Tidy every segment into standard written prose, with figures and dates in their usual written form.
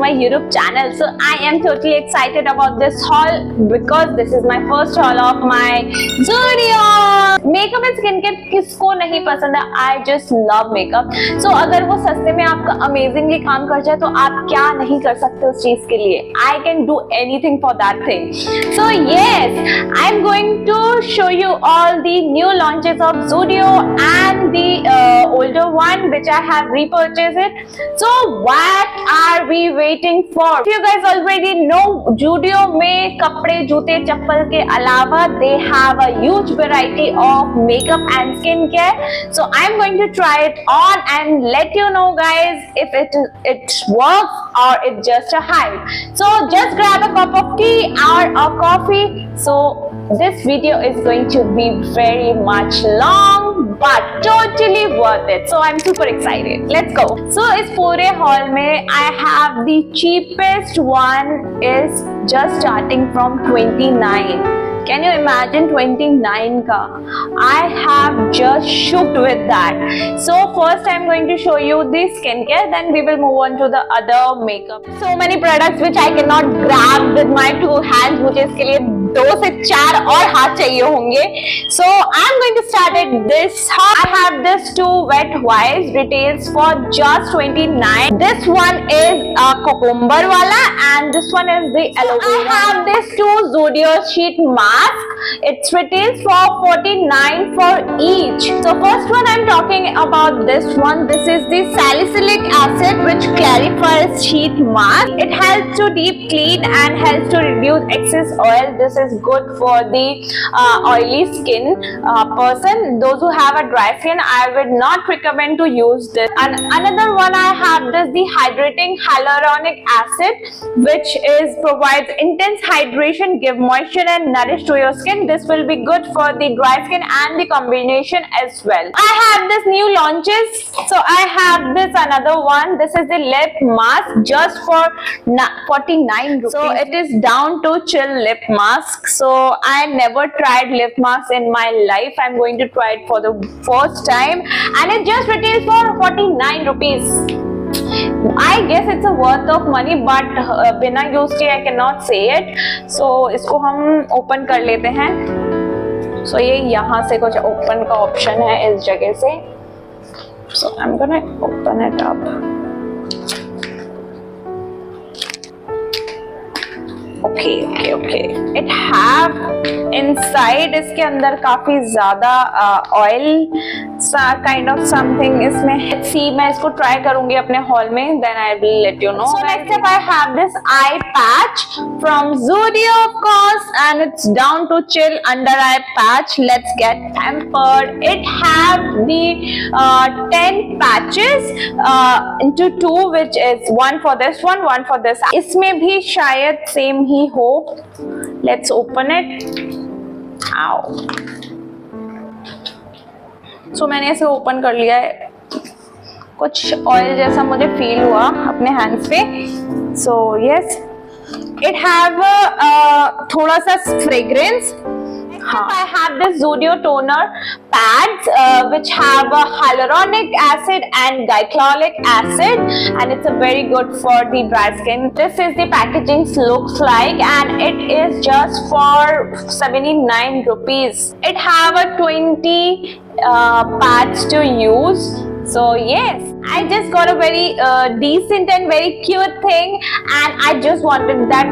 my YouTube channel. So I am totally excited about this haul because this is my first haul of my Zudio. Makeup and skincare किसको नहीं पसंद है? I just love makeup. So अगर वो सस्ते में आपका amazingly काम कर जाए तो आप क्या नहीं कर सकते उस चीज के लिए? I can do anything for that thing. So yes, I'm going to show you all the new launches of Zudio and the older one which I have repurchased it. So what are we waiting for? If you guys already know, Zudio में कपड़े जूते चप्पल के अलावा they have a huge variety of makeup and skincare. So I'm going to try it on and let you know guys if it works or it's just a hype. So just grab a cup of tea or a coffee. So this video is going to be very much long but totally worth it. So I'm super excited. Let's go. So इस पूरे haul में I have the cheapest one is just starting from 29. Can you imagine 29 ka? I have just shocked with that. So first I'm going to show you the skincare, then we will move on to the other makeup. So many products which I cannot grab with my two hands. मुझे इसके लिए 2 से 4 और हाथ चाहिए होंगे. So I'm going to start at this. I have this 2 wet wipes, retails for just 29. This one is a cucumber wala and this one is the aloe vera. I have this 2 Zudio sheet mask. It retails for 49 for each. So first one I'm talking about this one. This is the salicylic acid which clarifies sheet mask. It helps to deep clean and helps to reduce excess oil. This is good for the oily skin person. Those who have a dry skin, I would not recommend to use this. And another one I have this the hydrating hyaluronic acid which is provides intense hydration, give moisture and nourish to your skin. This will be good for the dry skin and the combination as well. I have this new launches. So I have this another one. This is the lip mask just for 49 rupees. So it is down to chill lip mask. So I never tried lip mask in my life. I'm going to try it for the first time and it just retails for 49 rupees. I guess it's a worth of money but बिना use किए I cannot say it. So इसको हम open कर लेते हैं. So ये यहाँ से कुछ ओपन का ऑप्शन है इस जगह से. So I'm gonna open it up. Okay. It have inside इसके अंदर काफी ज्यादा ऑयल सा kind of something इसमें. Let's see, मैं इसको try करूंगी अपने haul में. Then I will let you know. So next up I have this eye patch from Zudio of course and it's down to chill under eye patch. Let's get pampered. It have the 10 patches into 2 which is one for this one for this. इसमें भी शायद same ही हो. Let's open it. Ow. So मैंने इसे open कर लिया है. कुछ ऑयल जैसा मुझे फील हुआ अपने हैंड्स पे. So yes, it have थोड़ा सा fragrance. I have this Zudio toner pads which have a hyaluronic acid and glycolic acid and it's a very good for the dry skin. This is the packaging looks like and it is just for 79 rupees. It have a 20 pads to use. So yes, I just got a very decent and very cute thing and I just wanted that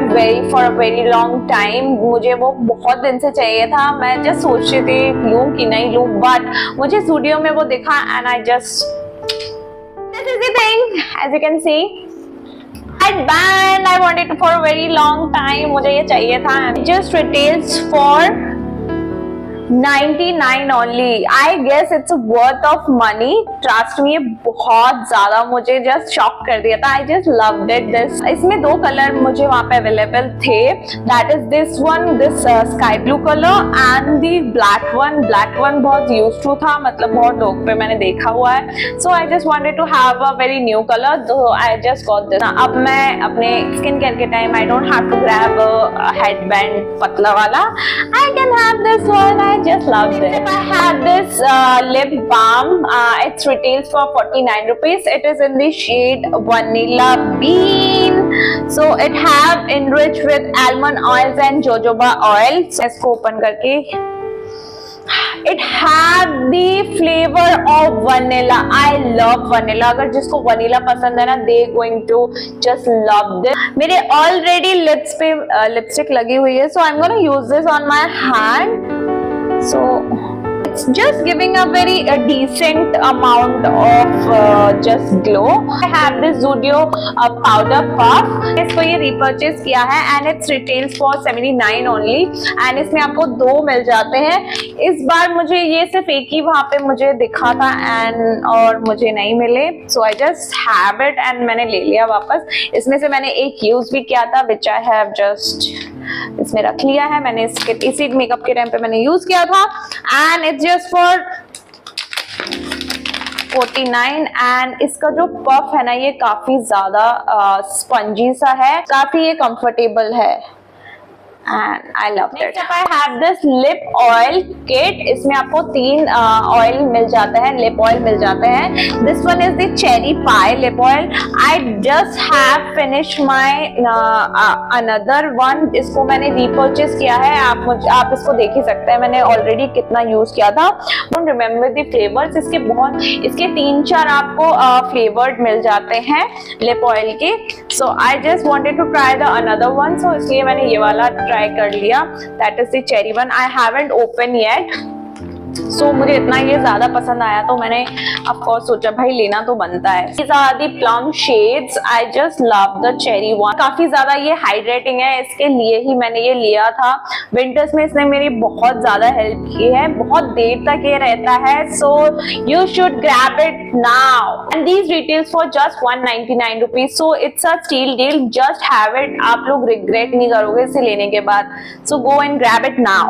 for a very long time. मुझे वो बहुत दिन से चाहिए था. मैं just सोच रही थी लूँ कि नहीं लूँ but मुझे Zudio में वो दिखा and I just this is the thing as you can see. Headband I wanted for a very long time. मुझे ये चाहिए था. It just retails for 99 only. I guess it's worth of money. Trust me, बहुत ज़्यादा मुझे just shock कर दिया था. I just loved it. This इसमें 2 कलर मुझे वहाँ पे available थे. That is this one, this sky blue color and the black one. Black one बहुत used to था, मतलब बहुत लोग पे मैंने देखा हुआ है. So I just wanted to have a very new color. So I just got this. अब मैं अपने skin care के time I don't have to grab a headband पतला वाला. I can have this one. I just love it. I have this lip balm. It retails for 49 rupees. It is in the shade Vanilla Bean. So it have enriched with almond oils and jojoba oil. So इसको open करके it have the flavor of vanilla. I love vanilla. अगर जिसको vanilla पसंद है ना, they going to just love this. मेरे already lips पे lipstick लगी हुई है, so I'm gonna use this on my hand. So it's just giving a very decent amount of just glow. I have this Zudio powder puff. इसको ये repurchase किया है and it's retails for 79 only. And इसमें आपको 2 मिल जाते हैं. इस बार मुझे ये सिर्फ एक ही वहाँ पे मुझे दिखा था and और मुझे नहीं मिले, so I just have it and मैंने ले लिया वापस. इसमें से मैंने एक use भी किया था, which I have just इसमें रख लिया है. मैंने इसके इसी मेकअप के टाइम पे मैंने यूज किया था and it's just for 49. And इसका जो पफ है ना, ये काफी ज्यादा स्पंजी सा है, काफी ये कंफर्टेबल है and I love it. Next up I have this lip oil kit. इसमें आपको 3 ऑयल मिल जाते हैं, लिप ऑयल मिल जाते हैं. This one is the cherry pie lip oil. I just have finished my another one. इसको मैंने repurchase किया है. आप इसको देख ही सकते हैं, मैंने ऑलरेडी कितना यूज किया था. Don't remember the flavors. इसके 3-4 आपको फ्लेवर्ड मिल जाते हैं लिप ऑयल के. So I just wanted to try the another one. So इसलिए मैंने ये वाला ट्राई कर लिया. That is the cherry one. I haven't open yet. So मुझे इतना ये ज्यादा पसंद आया तो मैंने ऑफ कोर्स सोचा भाई लेना तो बनता है. These are the plum shades. I just love the cherry one. काफी ज्यादा ये हाइड्रेटिंग है, इसके लिए ही मैंने ये लिया था. विंटर्स में इसने मेरी बहुत ज्यादा हेल्प की है, बहुत देर तक ये रहता है. So you should grab it now and these retails for just 199 rupees. So it's a steal deal. Just have it. आप लोग रिग्रेट नहीं करोगे इसे लेने के बाद. So go and grab it now.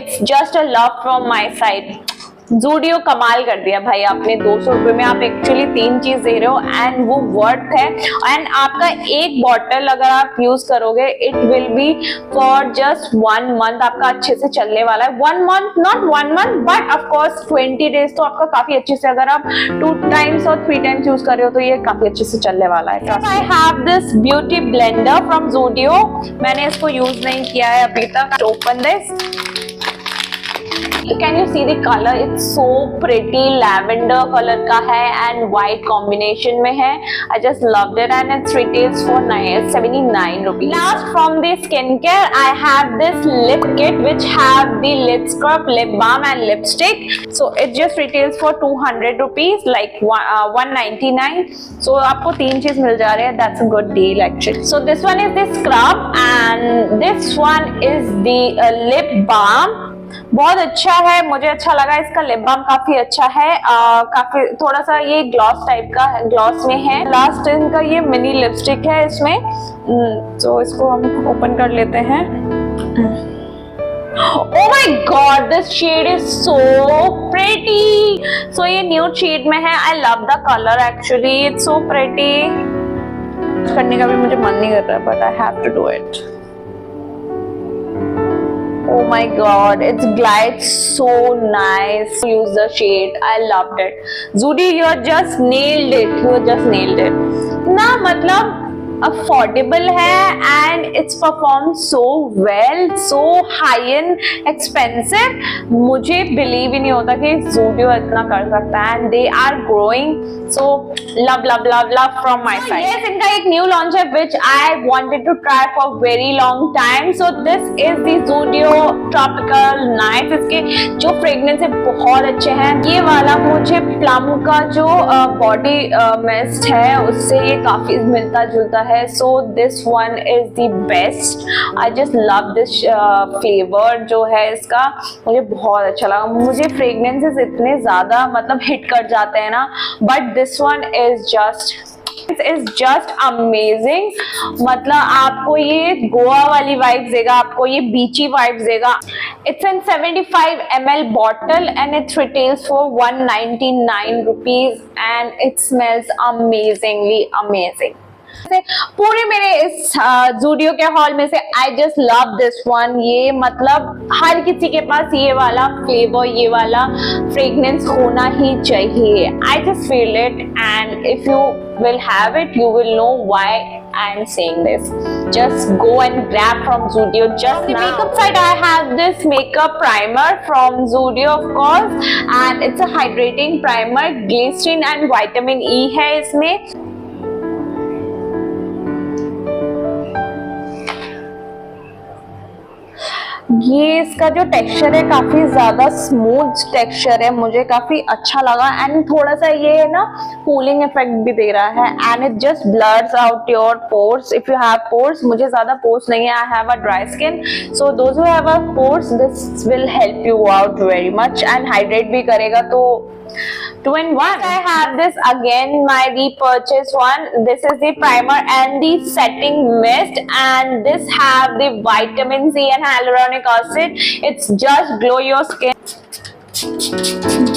It's just a love from my side. Zudio कमाल कर दिया भाई आपने. 200 रुपए में आप एक्चुअली 3 चीज दे रहे हो एंड वो वर्थ है. एंड आपका एक बॉटल अगर आप यूज करोगे, it will be for just 1 month. आपका अच्छे से चलने वाला है. 1 month, not 1 month, but of course 20 days तो आपका काफी अच्छे से, अगर आप 2 times और 3 times यूज कर रहे हो तो ये काफी अच्छे से चलने वाला है. I have this beauty blender from Zudio. मैंने इसको यूज नहीं किया है अभी तक. Open this. Can you see the color? It's so pretty. Lavender color का है and white combination में है. I just loved it and it retails for 79 rupees. Last from the skincare, I have this lip kit which have the lip scrub, lip balm and lipstick. So it just retails for 200 rupees, like 199. So आपको 3 चीज मिल जा रहे हैं. That's a good deal actually. So this one is the scrub and this one is the lip balm. बहुत अच्छा है, मुझे अच्छा लगा. इसका लिप बाम काफी अच्छा है. काफी थोड़ा सा ये ग्लॉस टाइप का ग्लॉस में है. लास्ट इनका ये मिनी लिपस्टिक है इसमें. तो इसको हम ओपन कर लेते हैं. Oh my God, this shade is so pretty. So ये न्यूड शेड में है. I love the color actually. It's so pretty. करने का भी मुझे मन नहीं कर रहा, but I have to do it. Oh my God, it glides so nice. Use the shade. I loved it. Zudio, you just nailed it. You just nailed it. ना मतलब अफोर्डेबल है and it's perform so well, so high and expensive. मुझे believe ही नहीं होता कि Zudio इतना कर सकता है and they are growing. So love love love love from my side. Yes, इनका एक न्यू लॉन्च है which I wanted to try for very long time. So this is the Zudio tropical night. इसके जो fragrance है बहुत अच्छे हैं. ये वाला मुझे प्लम का जो बॉडी मिस्ट है उससे ये काफी मिलता जुलता है. So this one is the best. I just love this flavor जो है इसका, मुझे बहुत अच्छा लगा. मुझे फ्रेग्रेंसेस इतने ज्यादा मतलब हिट कर जाते हैं ना, but this one is just amazing. मतलब आपको ये गोवा वाली वाइब्स देगा, आपको ये बीची वाइब्स देगा. It's in 75 ml bottle and it retails for 199 rupees and it smells amazingly amazing. पूरे मेरे इस Zudio के हॉल में से I just love this one. ये मतलब हर किसी के पास ये वाला फ्लेवर, ये वाला फ्रेग्रेंस होना ही चाहिए. I just feel it and if you will have it, you will know why I am saying this. Just go and grab from Zudio just now. On the makeup side, I have this makeup primer from Zudio, of course, and it's a hydrating primer. Glycerin and vitamin E है इसमें. ये इसका जो texture है काफी ज्यादा smooth texture है, मुझे काफी अच्छा लगा. एंड थोड़ा सा ये है ना कूलिंग इफेक्ट भी दे रहा है. And it just blurs out your pores if you have pores. मुझे ज्यादा पोर्स नहीं है, I have a dry skin, so those who have a pores this will help you out very much. And hydrate भी करेगा, तो 2 in 1. I have this again, my repurchase one. This is the primer and the setting mist, and this have the vitamin C and hyaluronic acid. It's just glow your skin.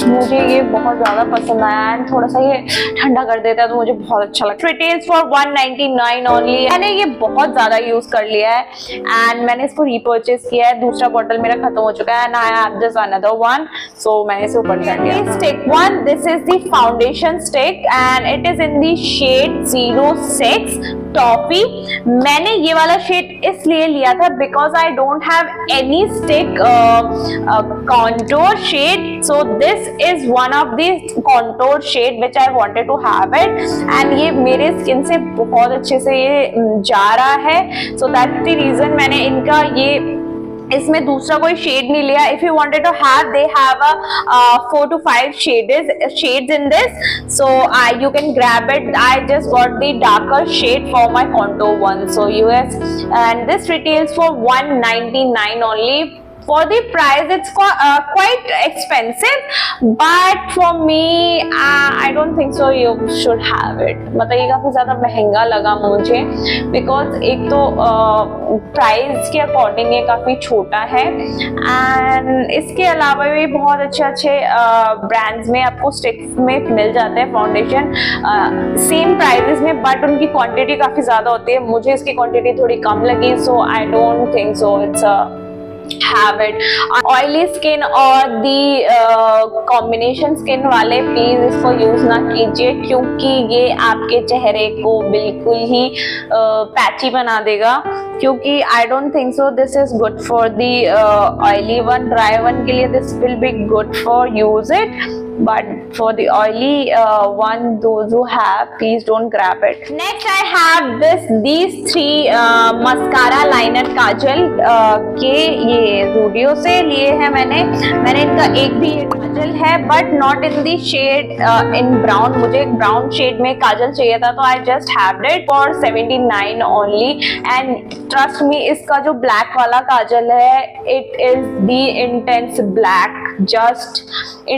मुझे ये बहुत ज्यादा पसंद आया and थोड़ा सा ये ठंडा कर देता है तो मुझे बहुत अच्छा लगता है. Retails for 199 only. मैंने ये बहुत ज्यादा यूज कर लिया है एंड मैंने इसको रीपर्चेस किया है. दूसरा बॉटल मेरा खत्म हो चुका है and I have just another one, so मैंने इसे ऊपर कर लिया. Stick one, this is the foundation stick and it is in the shade 06 toffee. मैंने ये वाला शेड इसलिए लिया था because I don't have any stick contour shade, so this is one of the contour shade which I wanted to have it, and ये मेरे skin से बहुत अच्छे से ये जा रहा है, so that's the reason मैंने इनका ये इसमें दूसरा कोई शेड नहीं लिया. If you wanted to have, they have a 4 to 5 shades in this, so you can grab it. I just got the darker shade for my contour one, so US, and this retails for 199 only. For the price, it's quite expensive, but for me, I don't think so. You should have it. मतलब ये काफी ज्यादा महंगा लगा मुझे, because एक तो price के अकॉर्डिंग ये काफी छोटा है, एंड इसके अलावा भी बहुत अच्छे ब्रांड्स में आपको स्टिक में मिल जाते हैं फाउंडेशन सेम प्राइसेस में, बट उनकी क्वांटिटी काफी ज्यादा होती है. मुझे इसकी क्वांटिटी थोड़ी कम लगी, so I don't think so it's a have it. Oily skin और दी कॉम्बिनेशन स्किन वाले प्लीज इसको यूज ना कीजिए, क्योंकि ये आपके चेहरे को बिल्कुल ही पैची बना देगा. क्योंकि I don't think so this is good for the oily one. Dry one के लिए this will be good for use it, but for the oily one, those who have, please don't grab it. Next I have these 3 mascara liner kajal के ये Zudio से लिए हैं मैंने इनका एक भी ये काजल है, but not in the shade in brown. मुझे ब्राउन शेड में काजल चाहिए था, तो I just have it for 79 only, and trust me, इसका जो ब्लैक वाला काजल है, it is the intense black, just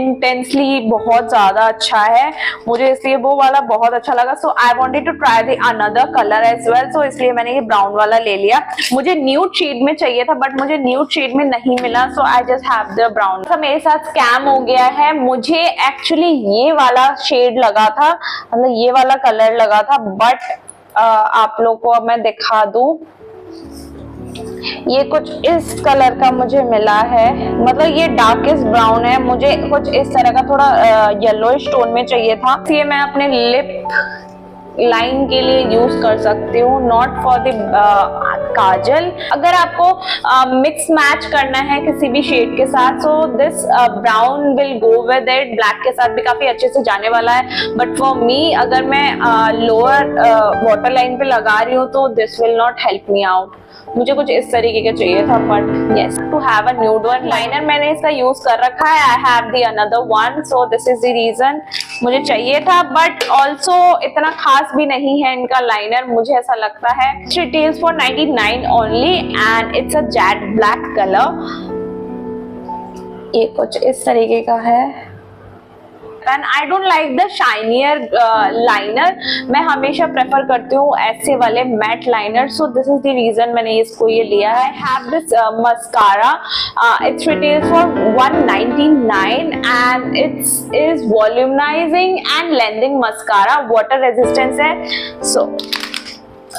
intensely बहुत ज्यादा अच्छा है. मुझे इसलिए वो वाला बहुत अच्छा लगा, so I wanted to try the another colour as well, so इसलिए मैंने ये ब्राउन वाला ले लिया. मुझे न्यूड शेड में चाहिए था, बट मुझे न्यूड शेड में नहीं मिला, so I just have the brown. तो मेरे साथ स्कैम हो गया है. मुझे एक्चुअली ये वाला शेड लगा था, मतलब ये वाला कलर लगा था, बट आप लोग को अब मैं दिखा दूं, ये कुछ इस कलर का मुझे मिला है. मतलब ये डार्केस्ट ब्राउन है, मुझे कुछ इस तरह का थोड़ा येलोइश टोन में चाहिए था. ये मैं अपने लिप लाइन के लिए यूज कर सकती हूँ, नॉट फॉर द काजल. अगर आपको मिक्स मैच करना है किसी भी शेड के साथ, so this brown will go with it. Black के साथ भी काफी अच्छे से जाने वाला है, बट फॉर मी, अगर मैं लोअर वाटर लाइन पे लगा रही हूँ, तो this will not help me out. मुझे कुछ इस तरीके का चाहिए था, but yes, to have a nude one. Liner मैंने इसका यूज कर रखा है, I have the another one, so this is the reason. मुझे चाहिए था, बट ऑल्सो इतना खास भी नहीं है इनका लाइनर, मुझे ऐसा लगता है. Retails for 99 only, and it's a jet black colour. ये कुछ इस तरीके का है, and I don't like the shinier liner. मैं हमेशा प्रेफर करती हूँ ऐसे वाले matte liner, so this is the reason मैंने इसको ये लिया है. I have this mascara, it's retails for 199, and it's is volumising and lengthening mascara. Water resistance है, सो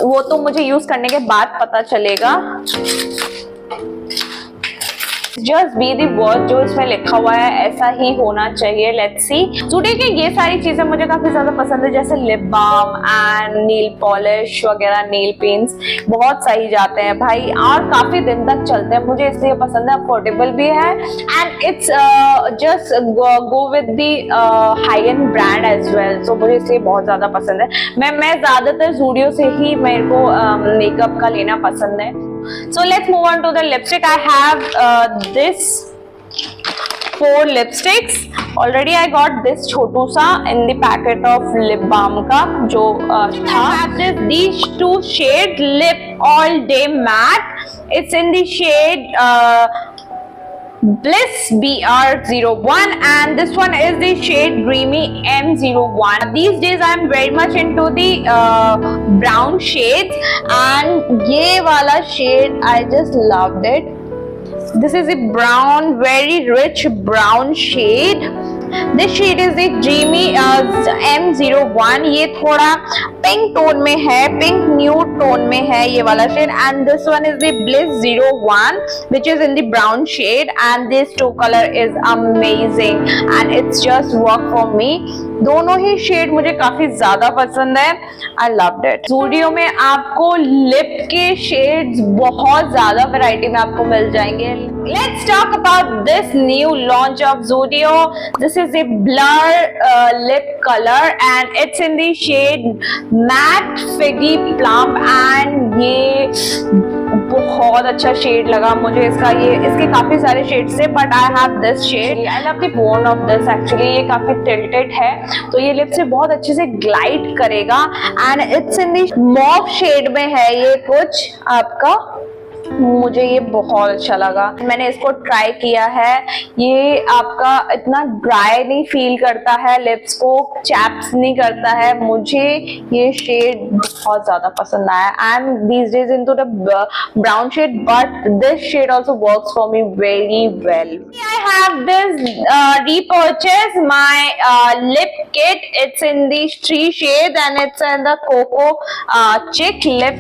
वो तो मुझे यूज करने के बाद पता चलेगा. जस्ट बी दी वर्ड जो इसमें लिखा हुआ है ऐसा ही होना चाहिए। Let's see. ज़ूडियो की ये सारी चीजें मुझे काफी ज्यादा पसंद है, जैसे lip balm and nail polish वगैरह, नील पेंट्स बहुत सही जाते हैं भाई और काफी दिन तक चलते हैं, मुझे इसलिए पसंद है। अफोर्डेबल भी है and it's just go with the high end brand as well, so मुझे इसलिए बहुत ज्यादा पसंद है। मैं ज्यादातर ज़ूडियो से ही मेरे को मेकअप का लेना पसंद है। So let's move on to the lipstick. I have this 4 lipsticks. Already I got this छोटू सा in the packet of lip balm का जो था। I have these 2 shades lip all day matte. It's in the shade Bliss BR01 and this one is the shade Dreamy M01. These days I am very much into the brown shades and ये वाला shade I just loved it. This is a brown, very rich brown shade. This shade is the Dreamy M01. ये थोड़ा pink tone में है, pink nude tone में है ये वाला shade and this one is the Bliss 01 which is in the brown shade and this 2 color is amazing and it's just work for me. दोनों ही shade मुझे काफी ज्यादा पसंद है। I loved it. ज़ूडियो में आपको लिप के शेड्स बहुत ज्यादा वैरायटी में आपको मिल जाएंगे। Let's talk about this new launch of Zudio. This is a blur lip color and it's in the shade matte figgy plum and ये बहुत अच्छा शेड लगा मुझे इसका। ये इसके काफी सारे शेड्स थे but I have this shade. I love the bone of this actually, ये काफी टिल्टेड है तो ये लिप से बहुत अच्छे से ग्लाइड करेगा and it's in the mauve shade में है ये कुछ आपका। मुझे ये बहुत अच्छा लगा, मैंने इसको ट्राई किया है। ये आपका इतना ड्राई नहीं फील करता है, लिप्स को चैप्स नहीं करता है। मुझे ये शेड बहुत ज्यादा पसंद आया। I am these days into the brown shade but this shade also works for me very well. I have this repurchase my lip kit. It's in these 3 shades and it's in the coco chick lip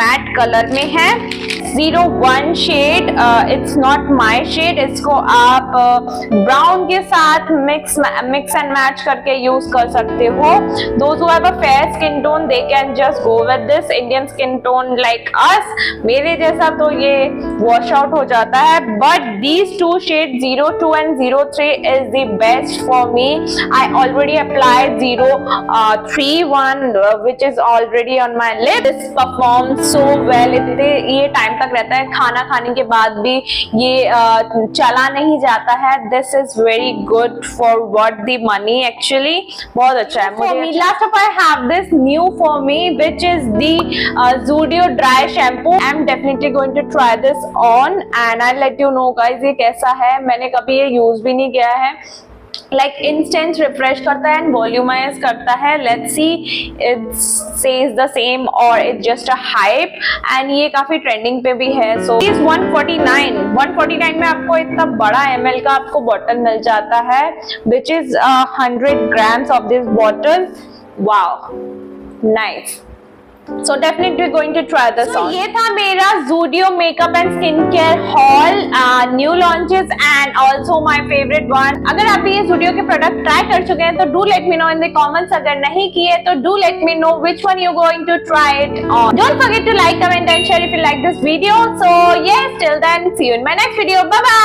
matte color में है। 01 shade, it's not my shade. इसको आप brown के साथ mix and match करके use कर सकते हो। Those who have a fair skin tone they can just go with this. Indian skin tone like us, मेरे जैसा तो ये वॉश आउट हो जाता है but these 2 shade 02 and 03 is the best for me. I already applied 031 which is already on my lip. This performs so well. ये time तक रहता है, खाना खाने के बाद भी ये चला नहीं जाता है। This is very good for what the money actually, बहुत अच्छा है मुझे। Last of I have this new for me which is the Zudio dry shampoo. I am definitely going to try this on and I let you know guys ये कैसा है। मैंने कभी ये यूज भी नहीं किया है। लाइक इंस्टेंट रिफ्रेश करता है एंड वॉल्यूमाइज करता है। Let's see it says the same और it's just a hype and ये काफी ट्रेंडिंग पे भी है। सो इज 149 में आपको इतना बड़ा ml का आपको बॉटल मिल जाता है which is 100 grams of this bottle. Wow nice. So definitely going to try this on. ये था मेरा Zudio makeup and skincare haul, new launches and also my favorite one. अगर आप ये Zudio के प्रोडक्ट ट्राई कर चुके हैं तो do let me know in the comments. अगर नहीं किए तो do let me know which one you're going to try it on. Don't forget to like, comment and share if you like this video. So yes, till then, see you in my next video. Bye bye.